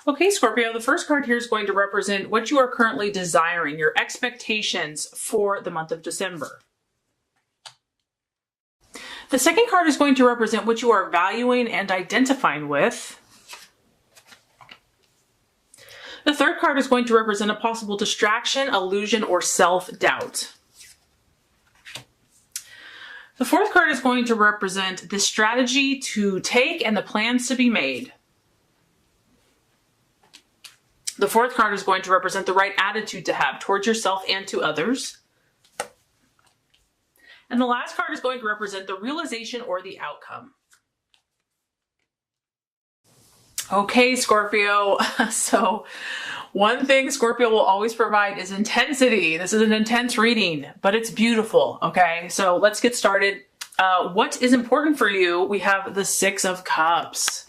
Okay, Scorpio, the first card here is going to represent what you are currently desiring, your expectations for the month of December. The second card is going to represent what you are valuing and identifying with. The third card is going to represent a possible distraction, illusion, or self-doubt. The fourth card is going to represent the strategy to take and the plans to be made. The fourth card is going to represent the right attitude to have towards yourself and to others. And the last card is going to represent the realization or the outcome. Okay, Scorpio. So one thing Scorpio will always provide is intensity. This is an intense reading, but it's beautiful. Okay, so let's get started. What is important for you? We have the Six of Cups.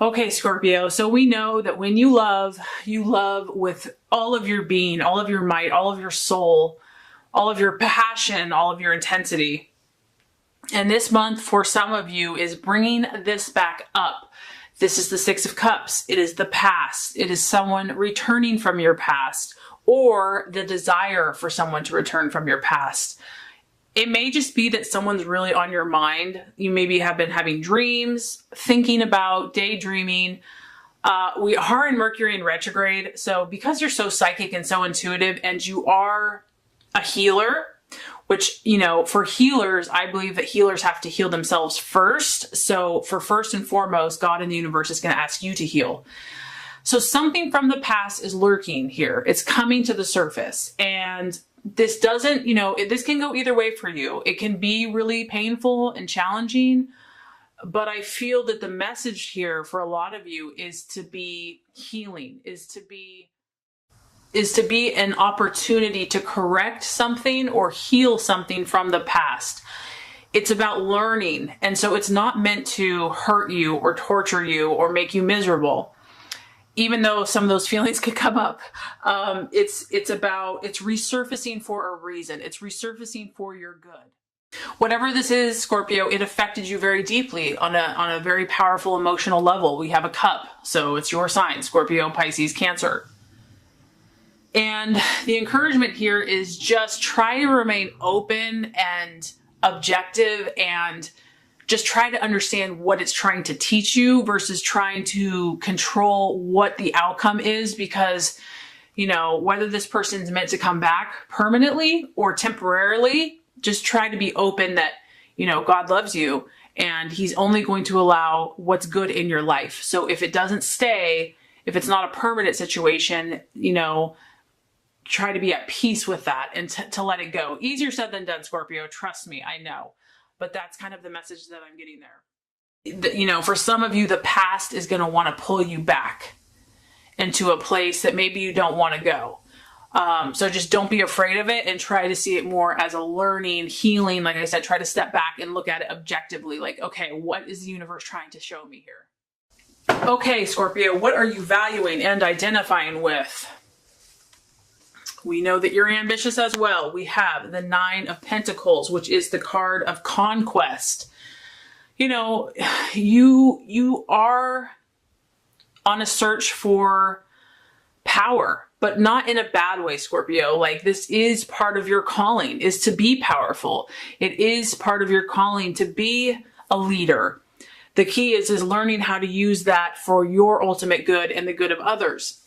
Okay, Scorpio, so we know that when you love with all of your being, all of your might, all of your soul, all of your passion, all of your intensity. And this month, for some of you, is bringing this back up. This is the Six of Cups. It is the past. It is someone returning from your past, or the desire for someone to return from your past. It may just be that someone's really on your mind. You maybe have been having dreams, thinking about, daydreaming. We are in Mercury in retrograde. So because you're so psychic and so intuitive, and you are a healer, which, you know, for healers, I believe that healers have to heal themselves first. So for first and foremost, God in the universe is going to ask you to heal. So something from the past is lurking here. It's coming to the surface. And this doesn't, you know, this can go either way for you. It can be really painful and challenging, but I feel that the message here for a lot of you is to be healing, is to be an opportunity to correct something or heal something from the past. It's about learning. And so it's not meant to hurt you or torture you or make you miserable. Even though some of those feelings could come up, it's resurfacing for a reason. It's resurfacing for your good. Whatever this is, Scorpio, it affected you very deeply on a very powerful emotional level. We have a cup, so it's your sign, Scorpio, Pisces, Cancer. And the encouragement here is just try to remain open and objective and just try to understand what it's trying to teach you versus trying to control what the outcome is, because, you know, whether this person's meant to come back permanently or temporarily, just try to be open that, you know, God loves you and he's only going to allow what's good in your life. So if it doesn't stay, if it's not a permanent situation, you know, try to be at peace with that and to let it go. Easier said than done, Scorpio. Trust me, I know. But that's kind of the message that I'm getting there. You know, for some of you, the past is going to want to pull you back into a place that maybe you don't want to go. So just don't be afraid of it and try to see it more as a learning, healing. Like I said, try to step back and look at it objectively. Like, okay, what is the universe trying to show me here? Okay, Scorpio, what are you valuing and identifying with? We know that you're ambitious as well. We have the Nine of Pentacles, which is the card of conquest. You know, you are on a search for power, but not in a bad way, Scorpio. Like, this is part of your calling, is to be powerful. It is part of your calling to be a leader. The key is learning how to use that for your ultimate good and the good of others.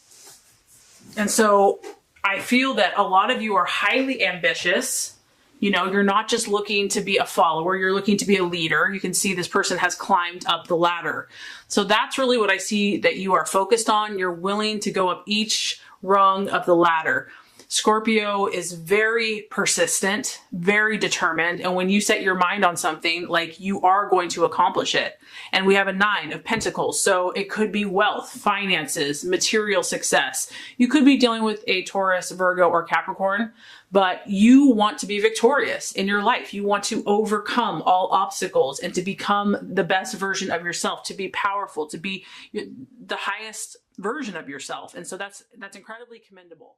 And so I feel that a lot of you are highly ambitious. You know, you're not just looking to be a follower, you're looking to be a leader. You can see this person has climbed up the ladder. So that's really what I see that you are focused on. You're willing to go up each rung of the ladder. Scorpio is very persistent, very determined. And when you set your mind on something, like, you are going to accomplish it. And we have a Nine of Pentacles. So it could be wealth, finances, material success. You could be dealing with a Taurus, Virgo, or Capricorn, but you want to be victorious in your life. You want to overcome all obstacles and to become the best version of yourself, to be powerful, to be the highest version of yourself. And so that's incredibly commendable.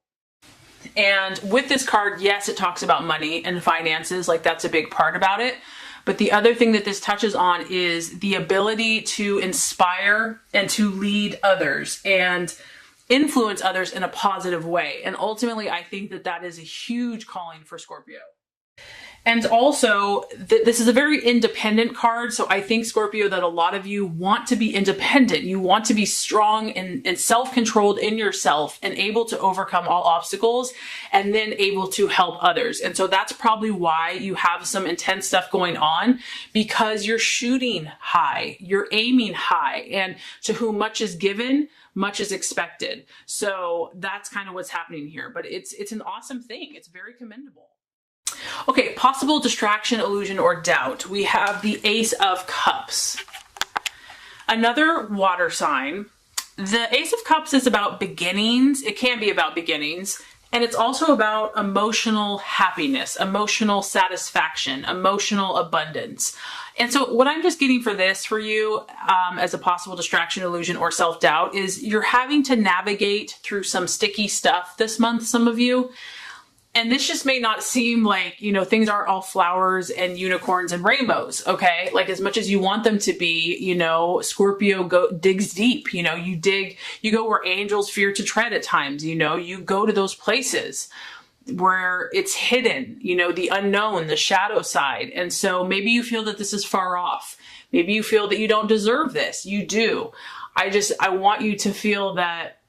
And with this card, yes, it talks about money and finances, like that's a big part about it. But the other thing that this touches on is the ability to inspire and to lead others and influence others in a positive way. And ultimately, I think that that is a huge calling for Scorpio. And also, this is a very independent card. So I think, Scorpio, that a lot of you want to be independent. You want to be strong and self-controlled in yourself and able to overcome all obstacles and then able to help others. And so that's probably why you have some intense stuff going on, because you're shooting high, you're aiming high, and to whom much is given, much is expected. So that's kind of what's happening here. But it's an awesome thing. It's very commendable. Okay, possible distraction, illusion, or doubt. We have the Ace of Cups. Another water sign. The Ace of Cups is about beginnings. It can be about beginnings. And it's also about emotional happiness, emotional satisfaction, emotional abundance. And so what I'm just getting for this for you as a possible distraction, illusion, or self-doubt is you're having to navigate through some sticky stuff this month, some of you. And this just may not seem like, you know, things aren't all flowers and unicorns and rainbows, okay? Like, as much as you want them to be, you know, Scorpio digs deep, you know, you go where angels fear to tread at times, you know, you go to those places where it's hidden, you know, the unknown, the shadow side. And so maybe you feel that this is far off. Maybe you feel that you don't deserve this. You do. I want you to feel that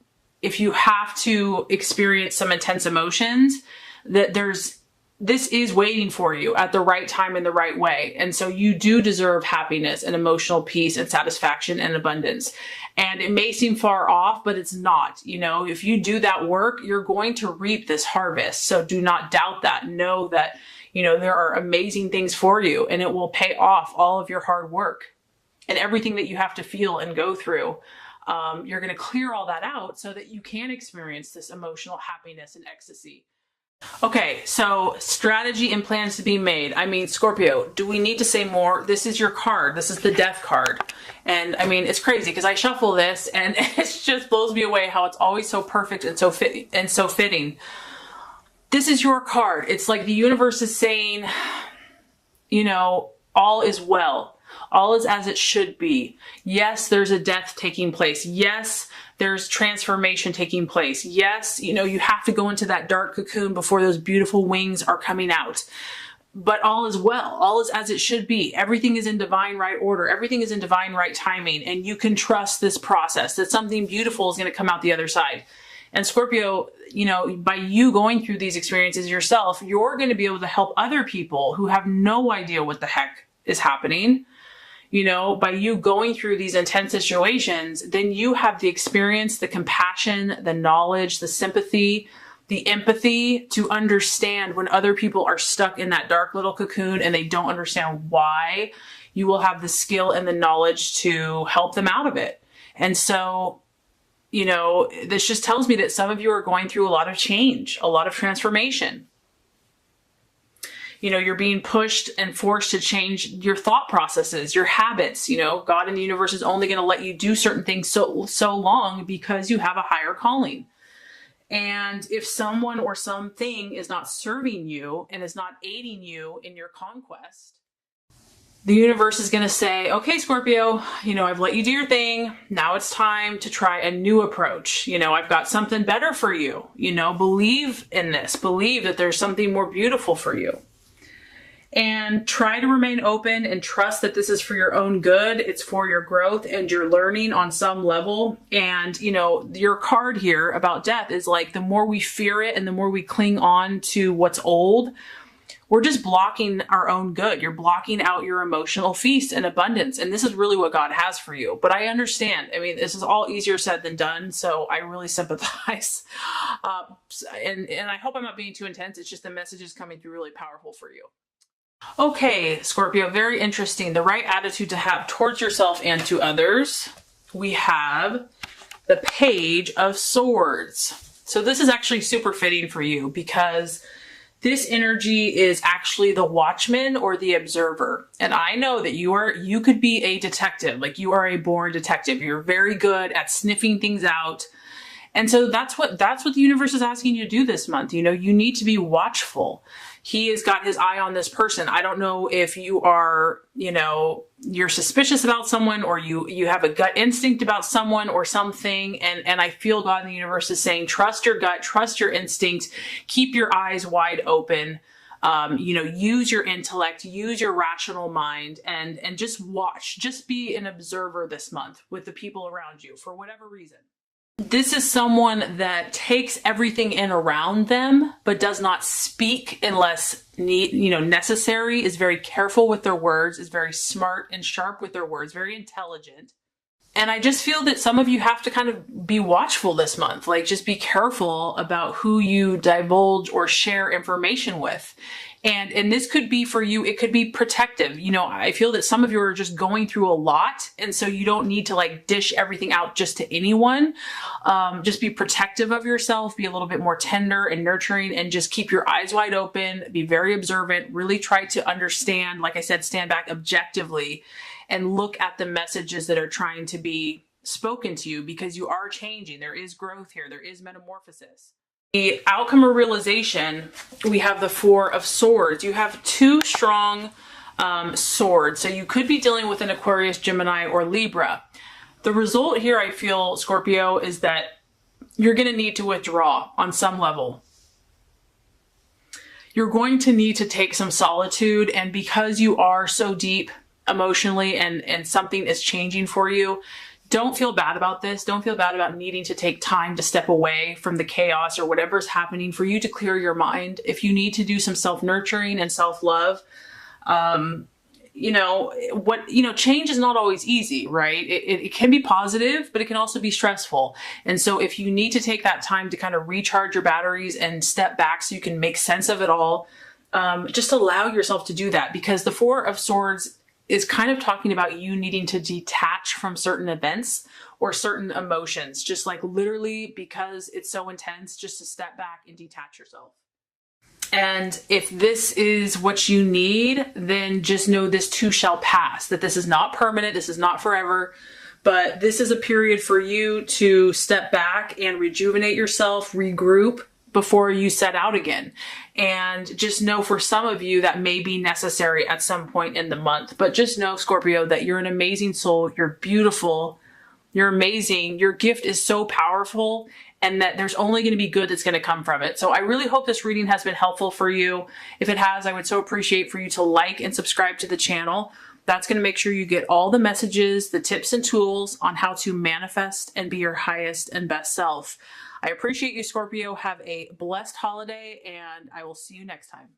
if you have to experience some intense emotions, that this is waiting for you at the right time in the right way. And so you do deserve happiness and emotional peace and satisfaction and abundance. And it may seem far off, but it's not. You know, if you do that work, you're going to reap this harvest. So do not doubt that. Know that, you know, there are amazing things for you, and it will pay off all of your hard work and everything that you have to feel and go through. You're going to clear all that out so that you can experience this emotional happiness and ecstasy. Okay, so strategy and plans to be made. I mean, Scorpio, do we need to say more? This is your card. This is the Death card. And I mean, it's crazy because I shuffle this and it just blows me away how it's always so perfect and so fitting. This is your card. It's like the universe is saying, you know, all is well. All is as it should be. Yes, there's a death taking place. Yes, there's transformation taking place. Yes, you know, you have to go into that dark cocoon before those beautiful wings are coming out. But all is well. All is as it should be. Everything is in divine right order. Everything is in divine right timing. And you can trust this process, that something beautiful is going to come out the other side. And Scorpio, you know, by you going through these experiences yourself, you're going to be able to help other people who have no idea what the heck is happening. You know, by you going through these intense situations, then you have the experience, the compassion, the knowledge, the sympathy, the empathy to understand when other people are stuck in that dark little cocoon and they don't understand why. You will have the skill and the knowledge to help them out of it. And so, you know, this just tells me that some of you are going through a lot of change, a lot of transformation. You know, you're being pushed and forced to change your thought processes, your habits. You know, God and the universe is only going to let you do certain things so long because you have a higher calling. And if someone or something is not serving you and is not aiding you in your conquest, the universe is going to say, okay, Scorpio, you know, I've let you do your thing. Now it's time to try a new approach. You know, I've got something better for you. You know, believe in this. Believe that there's something more beautiful for you. And try to remain open and trust that this is for your own good. It's for your growth and your learning on some level. And, you know, your card here about death is like, the more we fear it and the more we cling on to what's old, we're just blocking our own good. You're blocking out your emotional feast and abundance. And this is really what God has for you. But I understand. I mean, this is all easier said than done. So I really sympathize. And I hope I'm not being too intense. It's just the message is coming through really powerful for you. Okay, Scorpio, very interesting. The right attitude to have towards yourself and to others. We have the Page of Swords. So this is actually super fitting for you because this energy is actually the watchman or the observer. And I know that you could be a detective, like you are a born detective. You're very good at sniffing things out. And so that's what the universe is asking you to do this month. You know, you need to be watchful. he has got his eye on this person. I don't know if you are, you're suspicious about someone, or you have a gut instinct about someone or something. And I feel God in the universe is saying, trust your gut, trust your instincts, keep your eyes wide open. Use your intellect, use your rational mind, and just watch, just be an observer this month with the people around you for whatever reason. This is someone that takes everything in around them, but does not speak unless necessary, is very careful with their words, is very smart and sharp with their words, very intelligent. And I just feel that some of you have to kind of be watchful this month, like just be careful about who you divulge or share information with. And this could be for you, it could be protective. I feel that some of you are just going through a lot. And so you don't need to like dish everything out just to anyone. Just be protective of yourself, be a little bit more tender and nurturing, and just keep your eyes wide open, be very observant, really try to understand, like I said, stand back objectively and look at the messages that are trying to be spoken to you, because you are changing. There is growth here. There is metamorphosis. The outcome or realization, we have the Four of Swords. You have two strong swords. So you could be dealing with an Aquarius, Gemini, or Libra. The result here, I feel, Scorpio, is that you're going to need to withdraw on some level. You're going to need to take some solitude, and because you are so deep emotionally and something is changing for you, don't feel bad about this. Don't feel bad about needing to take time to step away from the chaos or whatever's happening for you to clear your mind. If you need to do some self-nurturing and self-love, change is not always easy, right? It can be positive, but it can also be stressful. And so if you need to take that time to kind of recharge your batteries and step back so you can make sense of it all, just allow yourself to do that, because the Four of Swords is kind of talking about you needing to detach from certain events or certain emotions, just like literally, because it's so intense, just to step back and detach yourself. And if this is what you need, then just know this too shall pass, that this is not permanent, this is not forever, but this is a period for you to step back and rejuvenate yourself, regroup before you set out again. And just know, for some of you, that may be necessary at some point in the month. But just know, Scorpio, that you're an amazing soul. You're beautiful. You're amazing. Your gift is so powerful, and that there's only going to be good that's going to come from it. So I really hope this reading has been helpful for you. If it has, I would so appreciate for you to like and subscribe to the channel. That's going to make sure you get all the messages, the tips and tools on how to manifest and be your highest and best self. I appreciate you, Scorpio. Have a blessed holiday, and I will see you next time.